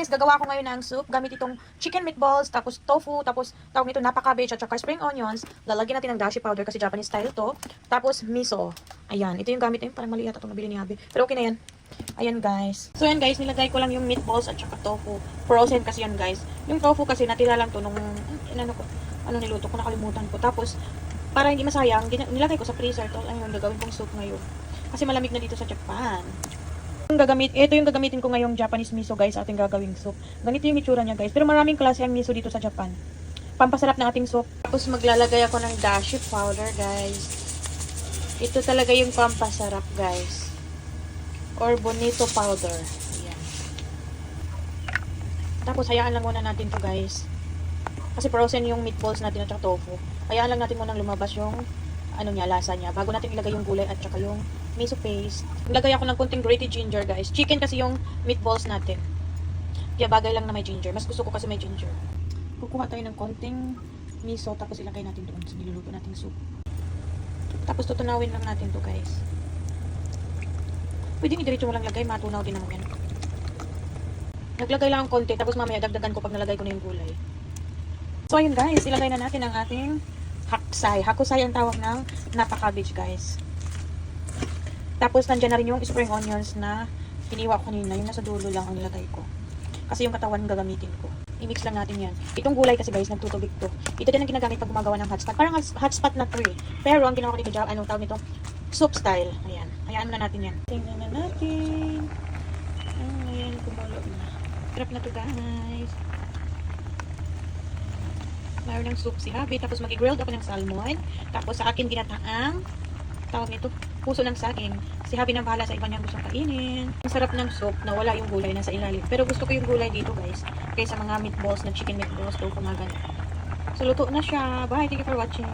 guys, gagawa ko ngayon ng soup gamit itong chicken meatballs, tapos tofu, tapos tawag nito napa cabbage at saka spring onions. Lalagyan natin ng dashi powder kasi Japanese style to. Tapos miso. Ayan, ito yung gamit natin. Parang mali yata itong nabili ni Abi. Pero okay na yan. Ayan guys. So yan guys, nilagay ko lang yung meatballs at saka tofu. Frozen kasi yan guys. Yung tofu kasi natira lang to nung niluto ko, nakalimutan ko. Tapos para hindi masayang, nilagay ko sa freezer. Tapos ayun, gagawin kong soup ngayon. Kasi malamig na dito sa Japan. Ito yung gagamitin ko ngayong Japanese miso guys, ating gagawing soup. Ganito yung itsura niya guys. Pero maraming klase ang miso dito sa Japan. Pampasarap ng ating soup. Tapos maglalagay ako ng dashi powder guys. Ito talaga yung pampasarap guys. Or bonito powder. Ayan. Tapos hayaan lang muna natin to guys. Kasi frozen yung meatballs natin at saka tofu. Hayaan lang natin muna lumabas yung lasa niya. Bago natin ilagay yung gulay at saka yung miso paste. Nilagay ako ng konting grated ginger guys. Chicken kasi yung meatballs natin. Kaya bagay lang na may ginger. Mas gusto ko kasi may ginger. Kukuha tayo ng konting miso tapos ilagay natin doon sa niluluto nating soup. Tapos tutunawin lang natin to guys. Pwede i-diretso mo lang lagay. Matunaw din naman yan. Naglagay lang ang konti tapos mamaya dagdagan ko pag nalagay ko na yung gulay. So ayun guys. Ilagay na natin ang ating hakusai. Hakusai ang tawag ng napa cabbage guys. Tapos nandiyan na rin yung spring onions na hiniwa ko kanina. Yung nasa dulo lang ang nilagay ko. Kasi yung katawan gagamitin ko. I-mix lang natin yan. Itong gulay kasi guys, nagtutubig to. Ito din ang ginagamit pag gumagawa ng hotspot. Parang hotspot na to eh. Pero ang ginawa ko dito, tawag nito? Soup style. Ayan. Hayaan muna natin yan. Tingnan na natin. Ayan, kumulo na. Sarap na to guys. Mayroon ng soup si Habi. Tapos mag-grilled ako ng salmon. Tapos sa akin ginataang tawag nito, puso ng saging. Si Habi nang bahala sa iba niyang gustong kainin. Ang sarap ng soup na wala yung gulay nasa ilalim. Pero gusto ko yung gulay dito guys. Kaysa mga meatballs na chicken meatballs, tofu mga ganun. So luto na siya. Bye. Thank you for watching.